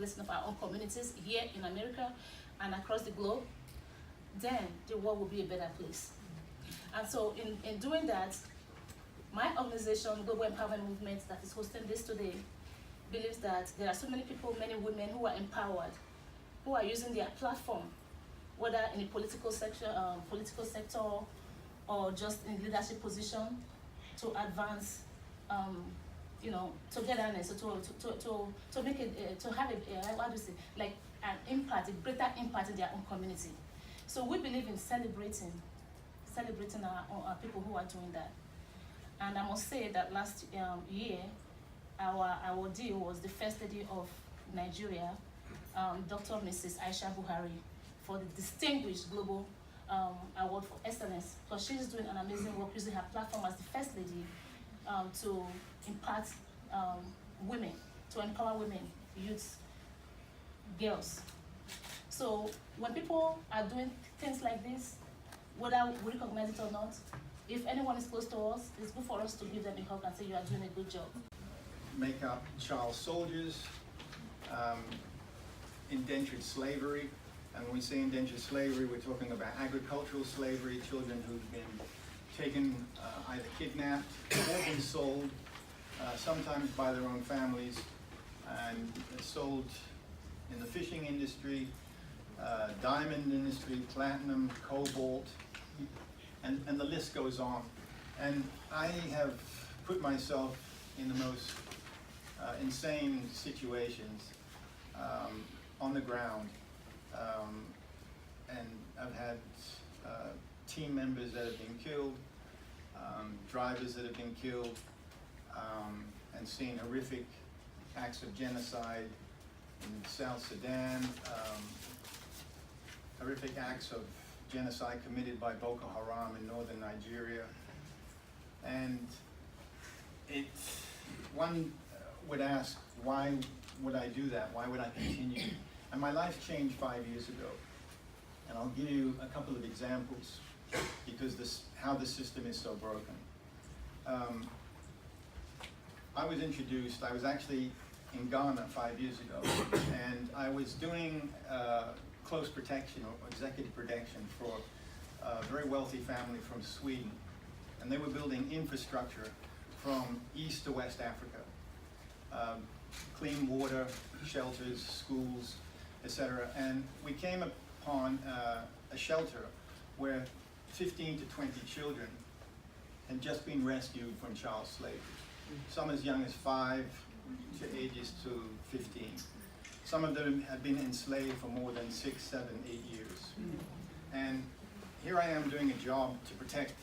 uplifting of our own communities here in America and across the globe, then the world will be a better place. And so in doing that, my organization, Global Empowerment Movement, that is hosting this today, believes that there are so many people, many women who are empowered, who are using their platform, whether in the political sector or just in leadership position, to advance, togetherness, to make it, to have how do you say, like an impact, a greater impact in their own community. So we believe in celebrating our people who are doing that. And I must say that last year, our deal was the First Lady of Nigeria, Dr. Mrs. Aisha Buhari, for the distinguished global award for excellence, because she's doing an amazing work using her platform as the First Lady to impart women, to empower women, youths, girls. So when people are doing things like this, whether we recognize it or not, if anyone is close to us, it's good for us to give them a hug and say you are doing a good job. Make up child soldiers, indentured slavery. And when we say indentured slavery, we're talking about agricultural slavery, children who've been taken, either kidnapped or been sold, sometimes by their own families, and sold in the fishing industry, diamond industry, platinum, cobalt, and the list goes on. And I have put myself in the most insane situations on the ground. And I've had team members that have been killed, drivers that have been killed, and seen horrific acts of genocide in South Sudan, horrific acts of genocide committed by Boko Haram in northern Nigeria. And one would ask, why would I do that? Why would I continue? And my life changed 5 years ago. And I'll give you a couple of examples, because how the system is so broken. I was actually in Ghana 5 years ago, and I was doing close protection or executive protection for a very wealthy family from Sweden. And they were building infrastructure from East to West Africa. Clean water, shelters, schools, etc. And we came upon a shelter where 15 to 20 children had just been rescued from child slavery. Some as young as 5 to ages to 15. Some of them had been enslaved for more than 6, 7, 8 years. And here I am doing a job to protect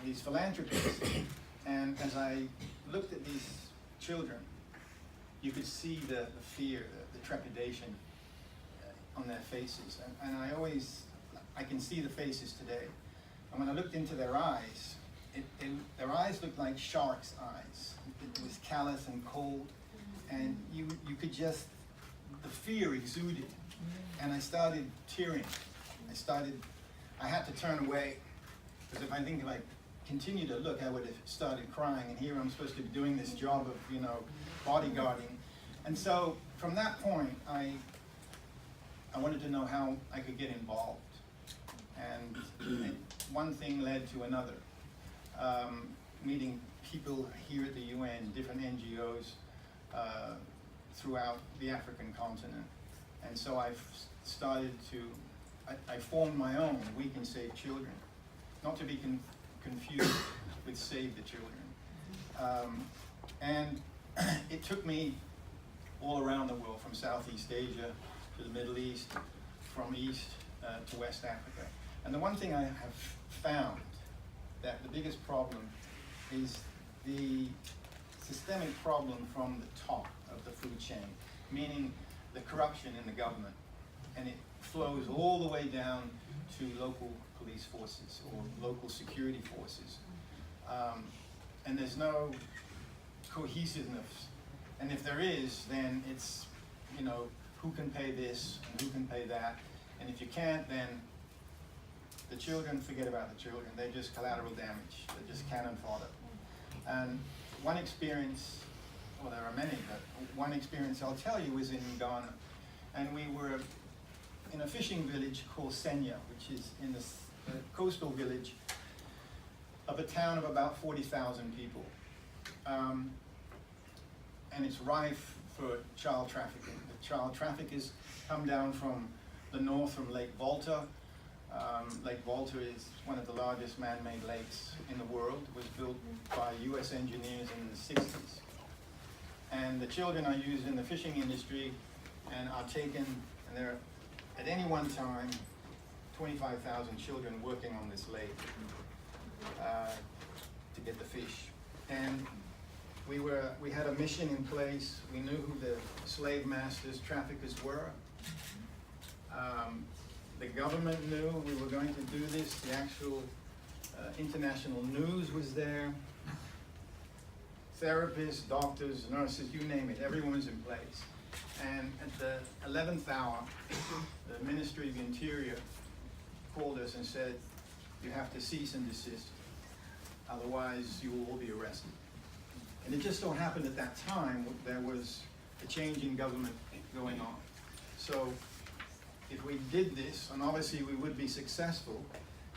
these philanthropists. And as I looked at these children, you could see the fear, the trepidation on their faces. And I can see the faces today. And when I looked into their eyes, their eyes looked like sharks' eyes. It was callous and cold, and you could just, the fear exuded. And I started tearing. I had to turn away, because if I continued to look, I would have started crying. And here I'm supposed to be doing this job of, bodyguarding. And so from that point, I wanted to know how I could get involved. And one thing led to another. Meeting people here at the UN, different NGOs throughout the African continent. And so I formed my own We Can Save Children, not to be confused with Save the Children. And it took me all around the world, from Southeast Asia to the Middle East, from East to West Africa. And the one thing I have found, that the biggest problem is the systemic problem from the top of the food chain, meaning the corruption in the government. And it flows all the way down to local police forces or local security forces. And there's no cohesiveness. And if there is, then it's, who can pay this and who can pay that. And if you can't, then the children, forget about the children. They're just collateral damage. They're just cannon fodder. And one experience well, there are many, but one experience I'll tell you was in Ghana. And we were in a fishing village called Senya, which is in the coastal village of a town of about 40,000 people. And it's rife for child trafficking. The child traffickers come down from the north, from Lake Volta. Lake Volta is one of the largest man-made lakes in the world. It was built by US engineers in the 60s. And the children are used in the fishing industry and are taken, and there are at any one time 25,000 children working on this lake to get the fish. And we had a mission in place. We knew who the slave masters, traffickers were. The government knew we were going to do this. The actual international news was there. Therapists, doctors, nurses, you name it, everyone was in place. And at the 11th hour, the Ministry of the Interior called us and said, you have to cease and desist, otherwise you will all be arrested. And it just so happened at that time there was a change in government going on. So if we did this, and obviously we would be successful,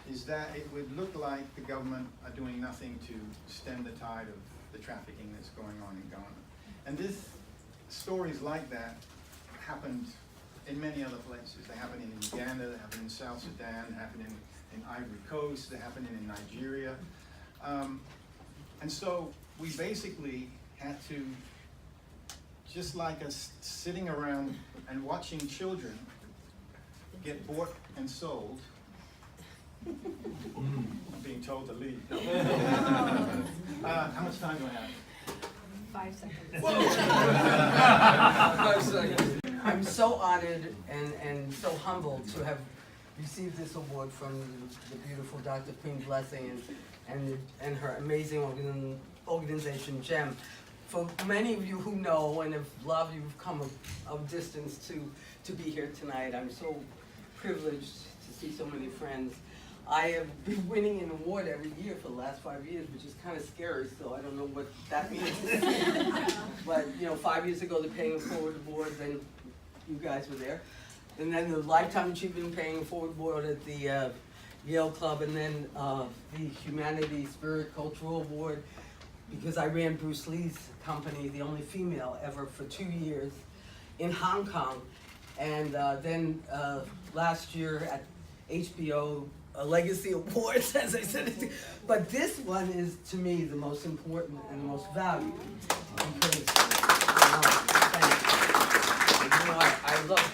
is that it would look like the government are doing nothing to stem the tide of the trafficking that's going on in Ghana. And this stories like that happened in many other places. They happened in Uganda, they happened in South Sudan, they happened in Ivory Coast, they happened in Nigeria. And so we basically had to, just like us sitting around and watching children get bought and sold, I'm being told to leave. How much time do I have? 5 seconds. 5 seconds. I'm so honored and so humbled to have received this award from the beautiful Dr. Queen Blessing and her amazing organization, GEM. For many of you who know and have loved, you've come a distance to be here tonight. I'm so privileged to see so many friends. I have been winning an award every year for the last 5 years, which is kind of scary, so I don't know what that means. But, 5 years ago, the Paying It Forward Award, then you guys were there. And then the Lifetime Achievement Paying It Forward Award at the Yale Club, and then the Humanity Spirit Cultural Award, because I ran Bruce Lee's company, the only female ever, for 2 years in Hong Kong. And then last year at HBO, Legacy Awards, as I said. But this one is, to me, the most important and the most valued. Because, I love,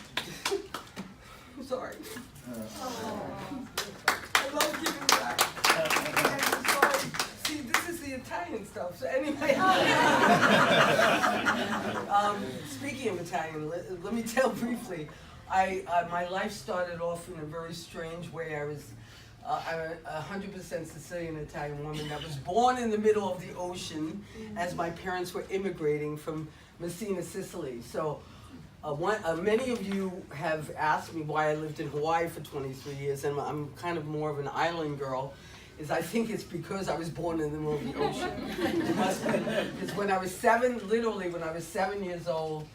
I'm sorry. I love giving back. I'm sorry. See, this is the Italian stuff. So anyway, speaking of Italian, let me tell briefly. My life started off in a very strange way. I'm a 100% Sicilian Italian woman that was born in the middle of the ocean as my parents were immigrating from Messina, Sicily. So many of you have asked me why I lived in Hawaii for 23 years, and I'm kind of more of an island girl. I think it's because I was born in the middle of the ocean. It must be. Because when I was 7 years old,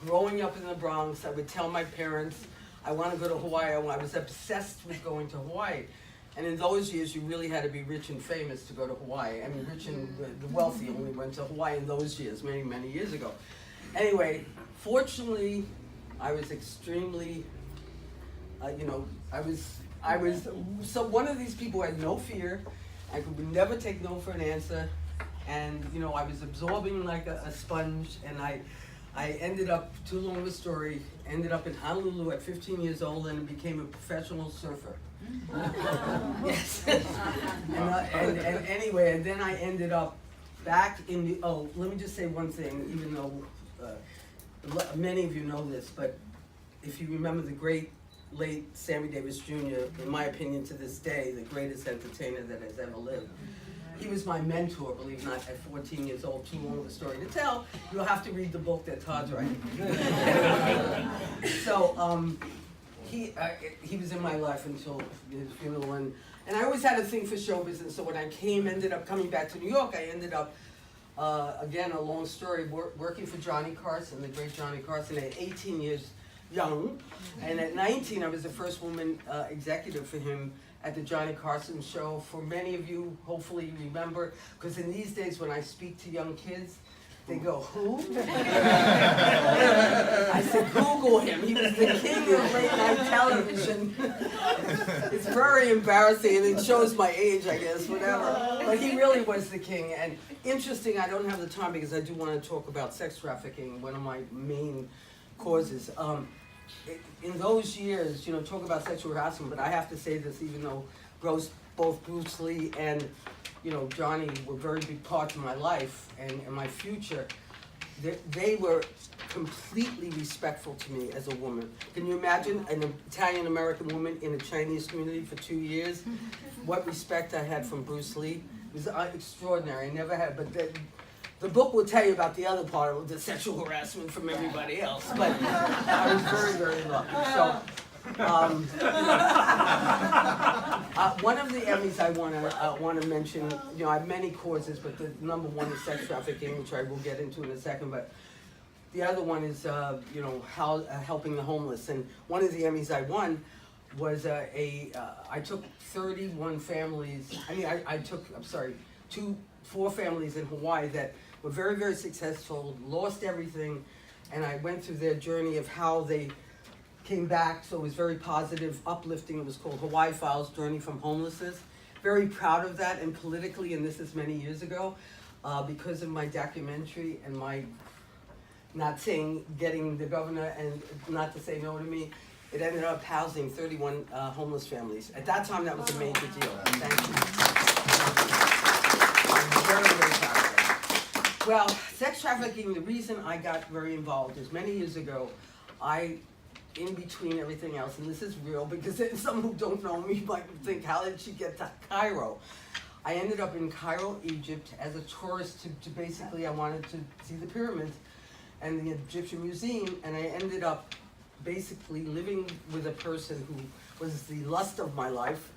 growing up in the Bronx, I would tell my parents, I want to go to Hawaii. I was obsessed with going to Hawaii. And in those years, you really had to be rich and famous to go to Hawaii. I mean, rich and the wealthy only went to Hawaii in those years, many, many years ago. Anyway, fortunately, I was extremely, I was so one of these people who had no fear. I could never take no for an answer. And, I was absorbing like a sponge, and I ended up, too long of a story, ended up in Honolulu at 15 years old and became a professional surfer. Yes. and anyway, and then I ended up back in the, let me just say one thing, even though many of you know this, but if you remember the great late Sammy Davis Jr., in my opinion to this day, the greatest entertainer that has ever lived. He was my mentor, believe it or not, at 14 years old. Too long of a story to tell. You'll have to read the book that Todd's writing. So he was in my life until his funeral, and I always had a thing for show business. So when I ended up coming back to New York, I ended up again, a long story, working for Johnny Carson, the great Johnny Carson, at 18 years young. And at 19, I was the first woman executive for him at the Johnny Carson show. For many of you, hopefully you remember, because in these days when I speak to young kids, they go, who? I said, Google him. He was the king of late night television. It's very embarrassing, and it shows my age, I guess, whatever. But he really was the king. And interesting, I don't have the time because I do want to talk about sex trafficking, one of my main causes. In those years, talk about sexual harassment, but I have to say this, even though both Bruce Lee and Johnny were very big parts of my life and my future, they were completely respectful to me as a woman. Can you imagine an Italian-American woman in a Chinese community for 2 years? What respect I had from Bruce Lee. It was extraordinary. I never had, but the book will tell you about the other part of the sexual harassment from everybody else, but I was very, very lucky. So, one of the Emmys I want to mention, I have many causes, but the number one is sex trafficking, which I will get into in a second. But the other one is, helping the homeless. And one of the Emmys I won was I took 31 families. I took 4 families in Hawaii that were very, very successful, lost everything, and I went through their journey of how they came back. So it was very positive, uplifting. It was called Hawaii Files, Journey from Homelessness. Very proud of that, and politically, and this is many years ago, because of my documentary and my getting the governor and not to say no to me, it ended up housing 31 homeless families. At that time, that was a major deal. Thank you. I'm very, very proud of it. Well, sex trafficking, the reason I got very involved is many years ago, in between everything else, and this is real because some who don't know me might think, how did she get to Cairo? I ended up in Cairo, Egypt as a tourist to basically, I wanted to see the pyramids and the Egyptian Museum, and I ended up basically living with a person who was the lust of my life,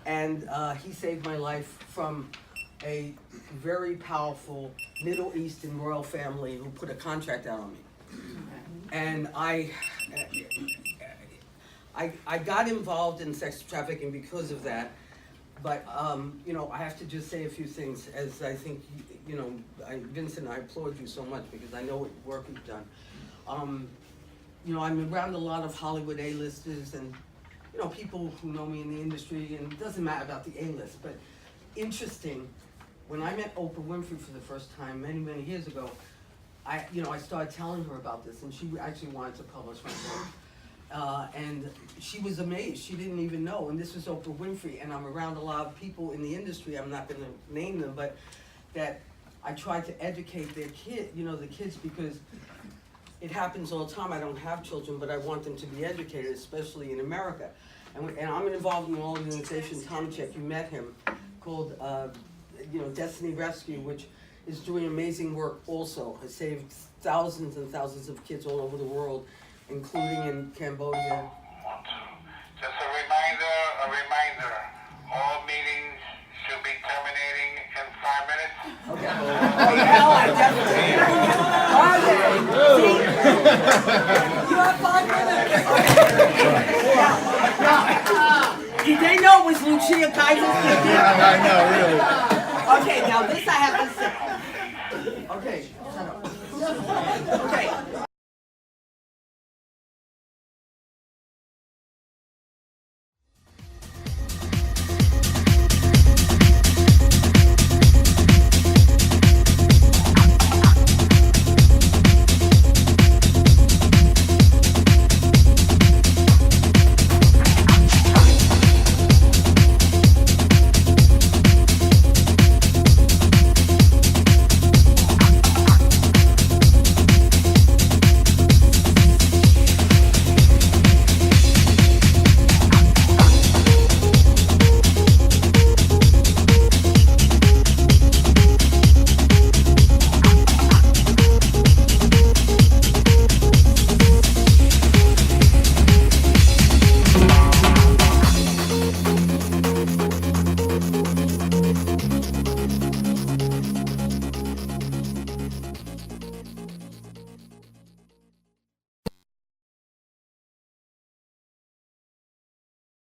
and he saved my life from a very powerful Middle Eastern royal family who put a contract out on me. And I got involved in sex trafficking because of that, but I have to just say a few things, as I think, Vincent, I applaud you so much because I know what work you've done. I'm around a lot of Hollywood A-listers and, people who know me in the industry, and it doesn't matter about the A-list, but interesting, when I met Oprah Winfrey for the first time many, many years ago, I started telling her about this, and she actually wanted to publish my book. And she was amazed. She didn't even know. And this was Oprah Winfrey, and I'm around a lot of people in the industry, I'm not going to name them, but that I tried to educate their the kids, because it happens all the time. I don't have children, but I want them to be educated, especially in America. And I'm involved in an organization, Tomczyk, you met him, called Destiny Rescue, which is doing amazing work also. Has saved thousands and thousands of kids all over the world, including in Cambodia. Just a reminder, all meetings should be terminating in 5 minutes. Okay. Oh yeah, I definitely. See? You have 5 minutes. Did they know it was Lucia Kaiser's? I know, really. Okay, now this I have to say. Okay, shut up. Okay.